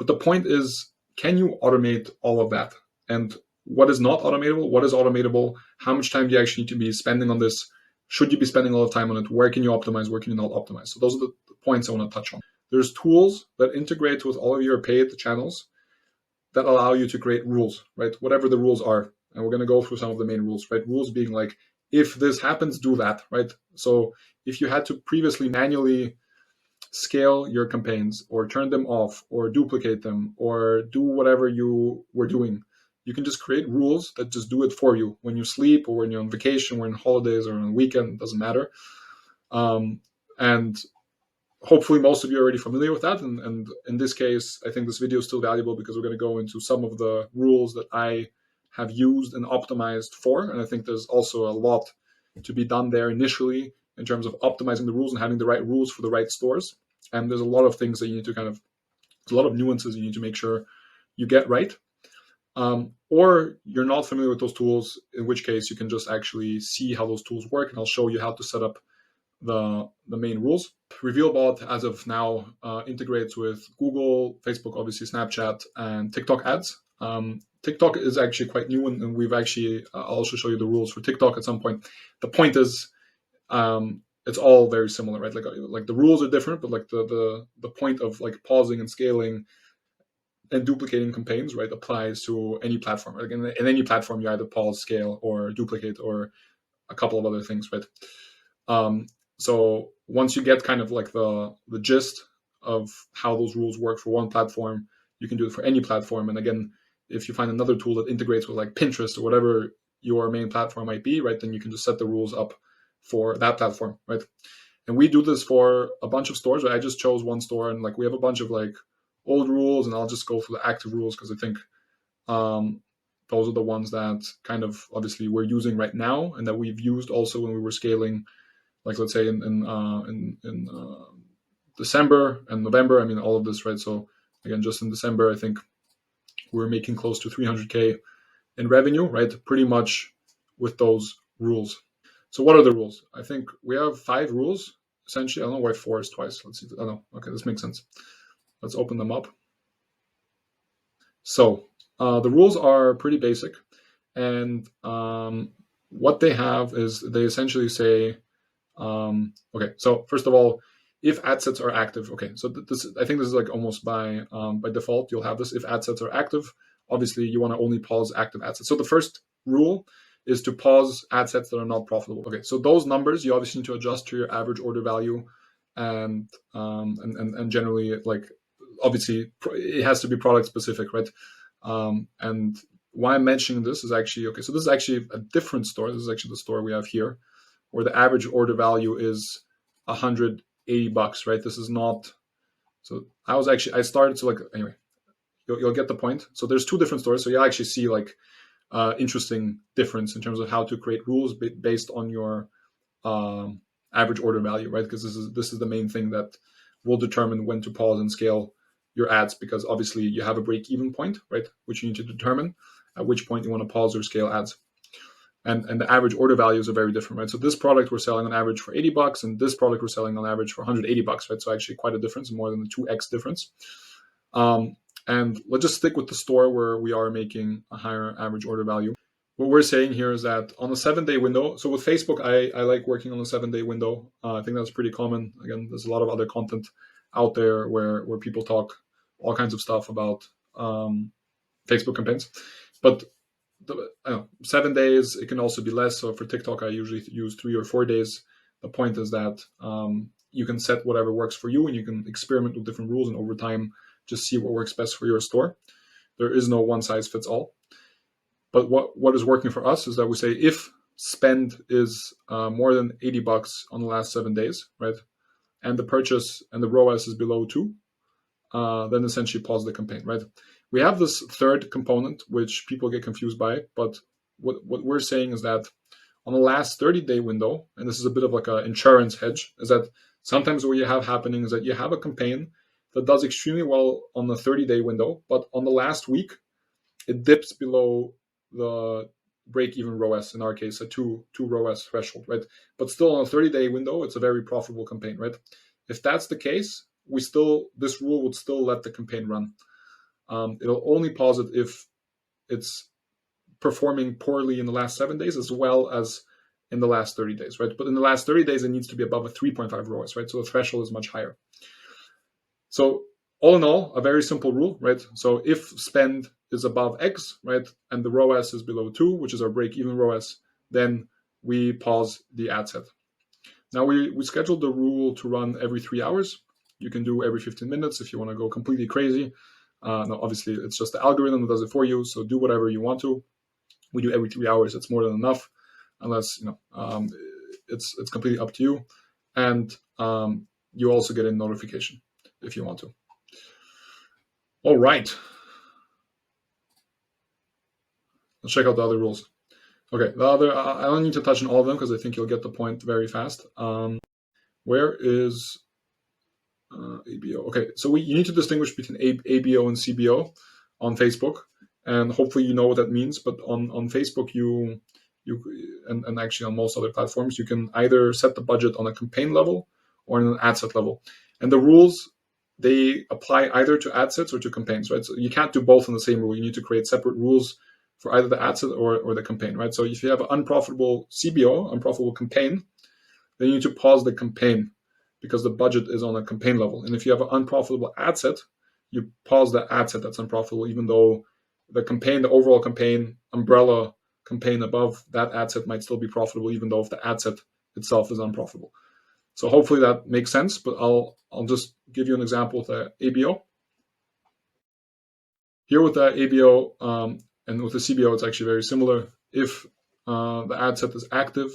But the point is, can you automate all of that? And what is not automatable? What is automatable? How much time do you actually need to be spending on this? Should you be spending a lot of time on it? Where can you optimize? Where can you not optimize? So those are the points I want to touch on. There's tools that integrate with all of your paid channels that allow you to create rules, right? Whatever the rules are. And we're going to go through some of the main rules, right? Rules being like, if this happens, do that, right? So if you had to previously manually scale your campaigns or turn them off or duplicate them or do whatever you were doing, you can just create rules that just do it for you when you sleep or when you're on vacation or on holidays or on a weekend, doesn't matter. And hopefully most of you are already familiar with that. And in this case, I think this video is still valuable because we're going to go into some of the rules that I have used and optimized for. And I think there's also a lot to be done there initially in terms of optimizing the rules and having the right rules for the right stores. And there's a lot of things that you need to there's a lot of nuances you need to make sure you get right. Or you're not familiar with those tools, in which case you can just actually see how those tools work. And I'll show you how to set up the main rules. Revealbot, as of now, integrates with Google, Facebook, obviously Snapchat, and TikTok ads. TikTok is actually quite new, and we've actually, I'll also show you the rules for TikTok at some point. The point is, it's all very similar, right? Like the rules are different, but like the point of like pausing and scaling and duplicating campaigns, right, applies to any platform. Like in any platform, you either pause, scale, or duplicate, or a couple of other things, right? So once you get kind of like the gist of how those rules work for one platform, you can do it for any platform. And again, if you find another tool that integrates with like Pinterest or whatever your main platform might be, right, then you can just set the rules up for that platform, right? And we do this for a bunch of stores. Right? I just chose one store, and like we have a bunch of like old rules, and I'll just go through the active rules because I think those are the ones that kind of obviously we're using right now and that we've used also when we were scaling. Like let's say in December and November, I mean all of this, right? So again, just in December, I think we're making close to 300K in revenue, right? Pretty much with those rules. So what are the rules? I think we have 5 rules essentially. I don't know why 4 is twice. Let's see. Oh no, okay, this makes sense. Let's open them up. So the rules are pretty basic, and what they have is they essentially say. Okay, so first of all, if ad sets are active, okay, so this I think this is like almost by default you'll have this. If ad sets are active, obviously you want to only pause active ad sets. So the first rule is to pause ad sets that are not profitable. Okay, so those numbers you obviously need to adjust to your average order value, and generally like obviously it has to be product specific, right? And why I'm mentioning this is actually okay. So this is actually a different store. This is actually the store we have here, where the average order value is $180, right? This is not. So I started to like anyway. You'll get the point. So there's 2 different stores. So you'll actually see like interesting difference in terms of how to create rules based on your average order value, right? Because this is the main thing that will determine when to pause and scale your ads, because obviously you have a break-even point, right? Which you need to determine at which point you want to pause or scale ads. And the average order values are very different, right? So this product we're selling on average for $80, and this product we're selling on average for $180, right? So actually quite a difference, more than the 2x difference. And let's just stick with the store where we are making a higher average order value. What we're saying here is that on a 7-day window, so with Facebook, I like working on a 7-day window. I think that's pretty common. Again, there's a lot of other content out there where people talk all kinds of stuff about Facebook campaigns. But 7 days, it can also be less. So for TikTok, I usually use 3 or 4 days. The point is that you can set whatever works for you, and you can experiment with different rules, and over time, just see what works best for your store. There is no one size fits all. But what is working for us is that we say if spend is more than $80 on the last 7 days, right, and the purchase and the ROAS is below 2, then essentially pause the campaign, right? We have this third component, which people get confused by, but what we're saying is that on the last 30-day window, and this is a bit of like an insurance hedge, is that sometimes what you have happening is that you have a campaign that does extremely well on the 30-day window, but on the last week, it dips below the break-even ROAS, in our case, a 2 ROAS threshold, right? But still on a 30-day window, it's a very profitable campaign, right? If that's the case, this rule would still let the campaign run. it'll only pause it if it's performing poorly in the last 7 days as well as in the last 30 days, right? But in the last 30 days, it needs to be above a 3.5 ROAS, right? So the threshold is much higher. So all in all, a very simple rule, right? So if spend is above X, right, and the ROAS is below 2, which is our break-even ROAS, then we pause the ad set. Now we scheduled the rule to run every 3 hours. You can do every 15 minutes if you want to go completely crazy. No, obviously, it's just the algorithm that does it for you, so do whatever you want to. We do every 3 hours. It's more than enough, unless it's completely up to you. And you also get a notification if you want to. All right. Let's check out the other rules. Okay, the other, I don't need to touch on all of them because I think you'll get the point very fast. Where is ABO? Okay, so you need to distinguish between ABO and CBO on Facebook, and hopefully you know what that means. But on Facebook, you and actually on most other platforms, you can either set the budget on a campaign level or on an ad set level, and the rules, they apply either to ad sets or to campaigns, right? So you can't do both in the same rule. You need to create separate rules for either the ad set or the campaign, right? So if you have an unprofitable CBO, unprofitable campaign, then you need to pause the campaign because the budget is on a campaign level. And if you have an unprofitable ad set, you pause the ad set that's unprofitable, even though the campaign, the overall campaign, umbrella campaign above that ad set might still be profitable, even though if the ad set itself is unprofitable. So hopefully that makes sense, but I'll just give you an example with the ABO. Here with the ABO and with the CBO, it's actually very similar. If the ad set is active,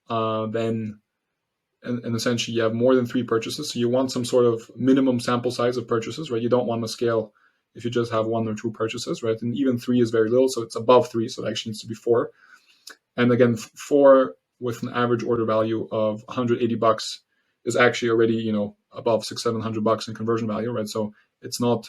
then and essentially you have more than 3 purchases. So you want some sort of minimum sample size of purchases, right? You don't want to scale if you just have 1 or 2 purchases, right? And even 3 is very little, so it's above 3, so it actually needs to be 4. And again, 4 with an average order value of $180 is actually already, above $600-700 in conversion value, right? So it's not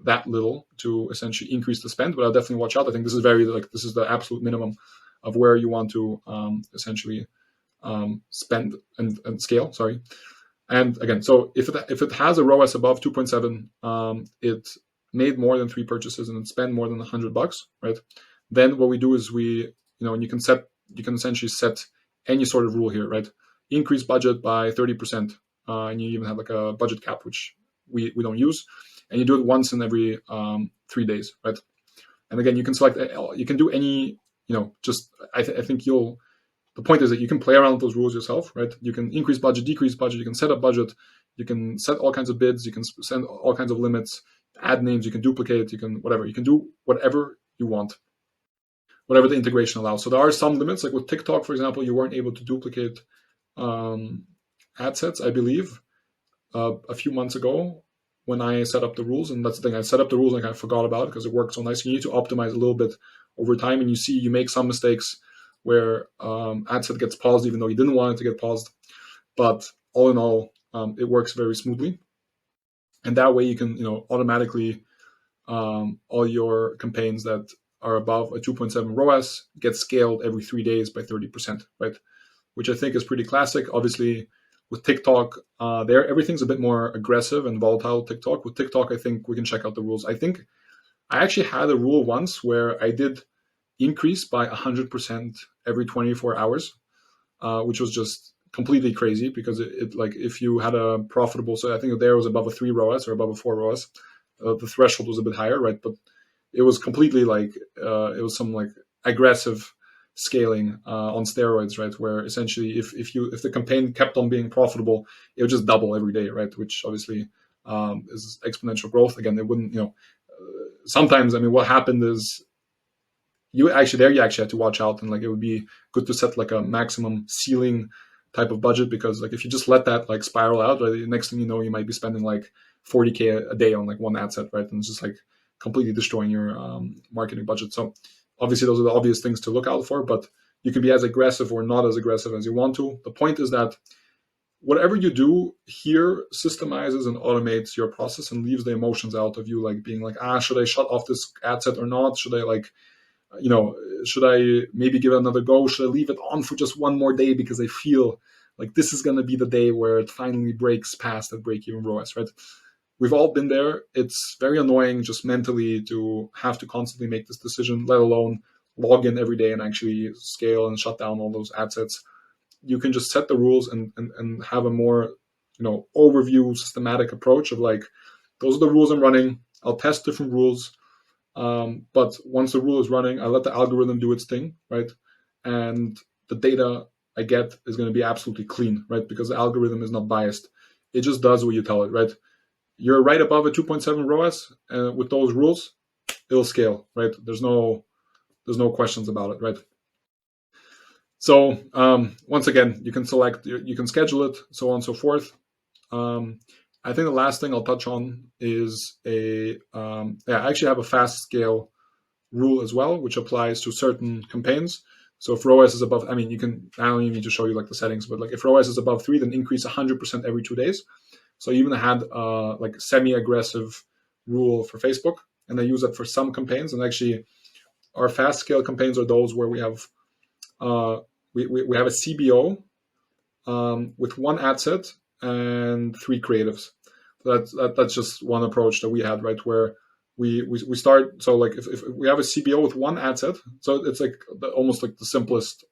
that little to essentially increase the spend, but I'll definitely watch out. I think this is this is the absolute minimum of where you want to essentially spend and scale. Sorry. And again, so if it has a ROAS above 2.7, it made more than 3 purchases and it spent more than $100, right? Then what we do is and you can essentially set any sort of rule here, right? Increase budget by 30%, and you even have like a budget cap, which we don't use, and you do it once in every 3 days, right? And again, you can select, you can do any, I think the point is that you can play around with those rules yourself, right? You can increase budget, decrease budget, you can set up budget, you can set all kinds of bids, you can send all kinds of limits, add names, you can duplicate, you can whatever, you can do whatever you want, whatever the integration allows. So there are some limits, like with TikTok, for example, you weren't able to duplicate ad sets, I believe, a few months ago when I set up the rules. And that's the thing, I set up the rules and I forgot about it because it worked so nice. You need to optimize a little bit over time, and you make some mistakes where ad set gets paused even though you didn't want it to get paused. But all in all, it works very smoothly. And that way you can, automatically all your campaigns that are above a 2.7 ROAS get scaled every 3 days by 30%, right? Which I think is pretty classic. Obviously, with TikTok, everything's a bit more aggressive and volatile. TikTok. With TikTok, I think we can check out the rules. I think I actually had a rule once where I did increase by 100% every 24 hours, which was just completely crazy because it like if you had a profitable, so I think there was above a 3 ROAS or above a 4 ROAS, the threshold was a bit higher, right? But it was completely like it was some like aggressive scaling on steroids, right? Where essentially if the campaign kept on being profitable, it would just double every day, right? Which obviously is exponential growth. Again, it wouldn't, sometimes, what happened is you actually had to watch out, and like it would be good to set like a maximum ceiling type of budget, because like if you just let that like spiral out, right, the next thing you know, you might be spending like 40K a day on like one ad set, right? And it's just like completely destroying your marketing budget. So obviously those are the obvious things to look out for, but you can be as aggressive or not as aggressive as you want to. The point is that whatever you do here systemizes and automates your process and leaves the emotions out of you, like being like, should I shut off this ad set or not? Should I like, should I maybe give it another go? Should I leave it on for just one more day because I feel like this is going to be the day where it finally breaks past that break-even ROAS, right? we've all been there. It's very annoying just mentally to have to constantly make this decision, let alone log in every day and actually scale and shut down all those ad sets. You can just set the rules and have a more, overview, systematic approach of like, those are the rules I'm running. I'll test different rules. But once the rule is running, I let the algorithm do its thing, right? And the data I get is going to be absolutely clean, right? Because the algorithm is not biased. It just does what you tell it, right? You're right above a 2.7 ROAS with those rules, it'll scale, right? There's no questions about it, right? So once again, you can select, you can schedule it, so on and so forth. I think the last thing I'll touch on is I actually have a fast scale rule as well, which applies to certain campaigns. So if ROAS is above, I don't even need to show you like the settings, but like if ROAS is above 3, then increase 100% every 2 days. So I even had like semi-aggressive rule for Facebook, and I use that for some campaigns. And actually, our fast scale campaigns are those where we have we have a CBO with one ad set and 3 creatives. That's just one approach that we had, right? Where we start. So like if we have a CBO with one ad set, so it's like almost like the simplest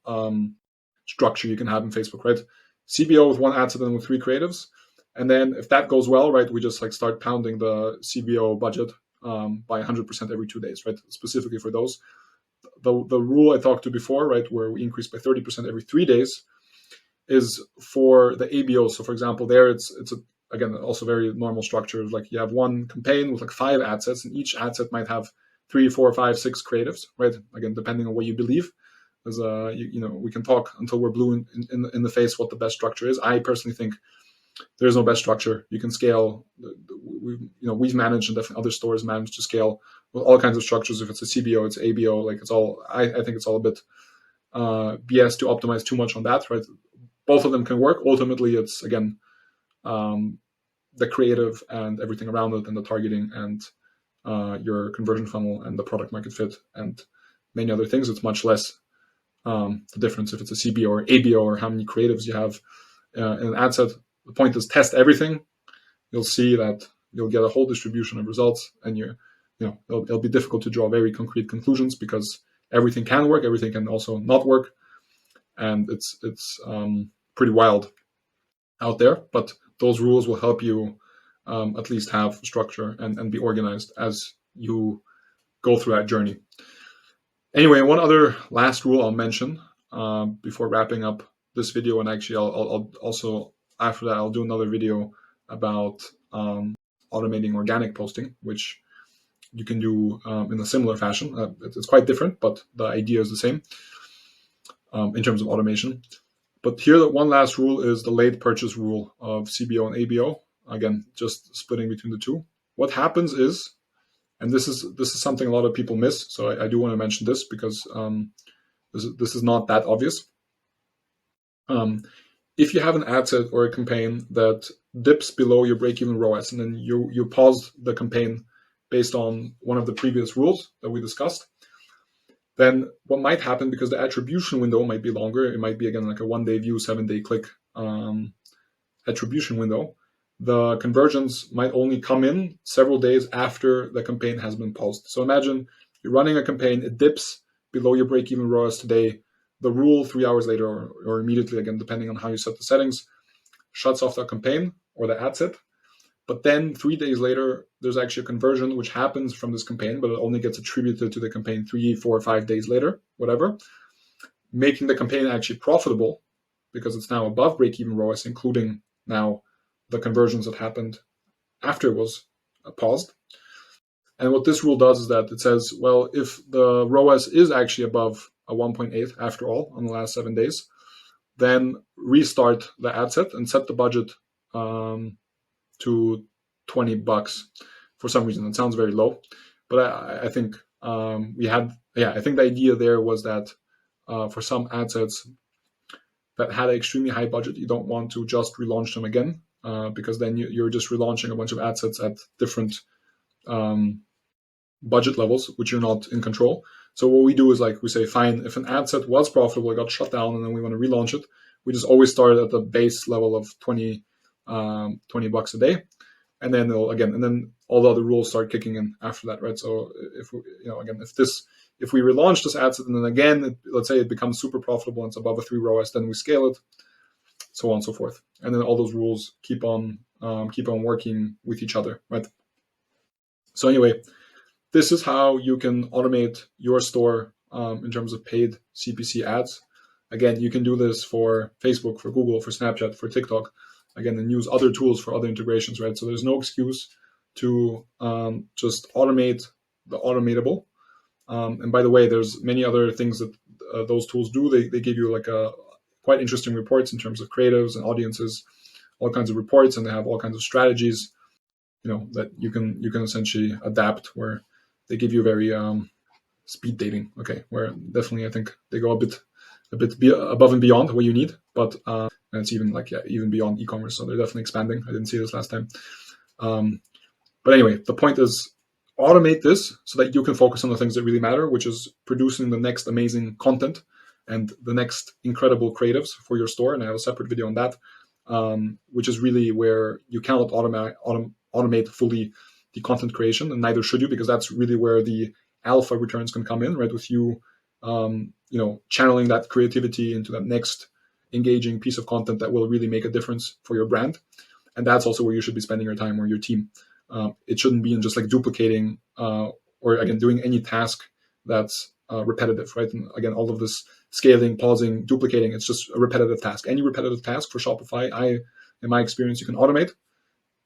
structure you can have in Facebook, right? CBO with one ad set and with 3 creatives. And then if that goes well, right, we just like start pounding the CBO budget by 100% every 2 days, right? Specifically for those. The rule I talked to before, right, where we increase by 30% every 3 days, is for the ABO. So for example, there it's again also very normal structure. Like you have one campaign with like 5 ad sets, and each ad set might have 3, 4, 5, 6 creatives, right? Again, depending on what you believe. As we can talk until we're blue in the face what the best structure is. I personally think there's no best structure. You can scale. We've managed, and definitely other stores manage to scale with all kinds of structures. If it's a CBO, it's ABO. Like it's all. I think it's all a bit BS to optimize too much on that. Right. Both of them can work. Ultimately, it's again the creative and everything around it, and the targeting and your conversion funnel and the product market fit and many other things. It's much less the difference if it's a CBO or ABO or how many creatives you have in an ad set. The point is test everything. You'll see that you'll get a whole distribution of results, and it'll be difficult to draw very concrete conclusions because everything can work, everything can also not work, and it's pretty wild out there. But those rules will help you at least have structure and be organized as you go through that journey. Anyway, one other last rule I'll mention before wrapping up this video, and actually I'll also after that I'll do another video about automating organic posting, which you can do in a similar fashion. It's quite different, but the idea is the same in terms of automation. But here, the one last rule is the late purchase rule of CBO and ABO. Again, just splitting between the two. What happens is, and this is something a lot of people miss, so I do want to mention this because this is not that obvious. If you have an ad set or a campaign that dips below your break-even ROAS, and then you pause the campaign based on one of the previous rules that we discussed, then what might happen, because the attribution window might be longer, it might be again like a 1-day view, 7-day click attribution window, the conversions might only come in several days after the campaign has been paused. So imagine you're running a campaign, it dips below your break-even ROAS today. The rule 3 hours later or immediately, again, depending on how you set the settings, shuts off the campaign or the ad set. But then 3 days later, there's actually a conversion which happens from this campaign, but it only gets attributed to the campaign 3, 4, 5 days later, whatever, making the campaign actually profitable because it's now above break-even ROAS, including now the conversions that happened after it was paused. And what this rule does is that it says, well, if the ROAS is actually above a 1.8 after all on the last 7 days, then restart the ad set and set the budget to $20. For some reason, it sounds very low, but I think I think the idea there was that for some ad sets that had an extremely high budget, you don't want to just relaunch them again because then you're just relaunching a bunch of ad sets at different budget levels, which you're not in control. So what we do is like we say, fine, if an ad set was profitable, it got shut down, and then we want to relaunch it, we just always start at the base level of $20 a day. and then and then all the other rules start kicking in after that, right? So if we, again, if we relaunch this ad set and then again, let's say it becomes super profitable and it's above a 3 ROAS, then we scale it, so on and so forth, and then all those rules keep on working with each other, right? So anyway, this is how you can automate your store in terms of paid CPC ads. Again, you can do this for Facebook, for Google, for Snapchat, for TikTok. Again, and use other tools for other integrations, right? So there's no excuse to just automate the automatable. And by the way, there's many other things that those tools do. They give you like a quite interesting reports in terms of creatives and audiences, all kinds of reports, and they have all kinds of strategies, that you can essentially adapt, where they give you very speed dating. Okay, where definitely I think they go a bit above and beyond what you need, but and it's even even beyond e-commerce. So they're definitely expanding. I didn't see this last time. But anyway, the point is automate this so that you can focus on the things that really matter, which is producing the next amazing content and the next incredible creatives for your store. And I have a separate video on that, which is really where you cannot automate fully the content creation, and neither should you, because that's really where the alpha returns can come in, right? With you, channeling that creativity into that next engaging piece of content that will really make a difference for your brand. And that's also where you should be spending your time, or your team. It shouldn't be in just like duplicating or again doing any task that's repetitive, right? And again, all of this scaling, pausing, duplicating, it's just a repetitive task. Any repetitive task for Shopify, in my experience, you can automate.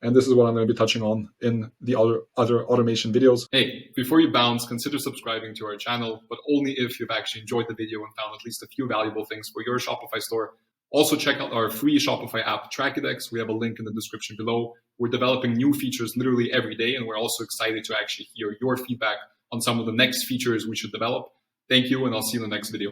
And this is what I'm going to be touching on in the other automation videos. Hey, before you bounce, consider subscribing to our channel, but only if you've actually enjoyed the video and found at least a few valuable things for your Shopify store. Also, check out our free Shopify app, Trackidex. We have a link in the description below. We're developing new features literally every day, and we're also excited to actually hear your feedback on some of the next features we should develop. Thank you, and I'll see you in the next video.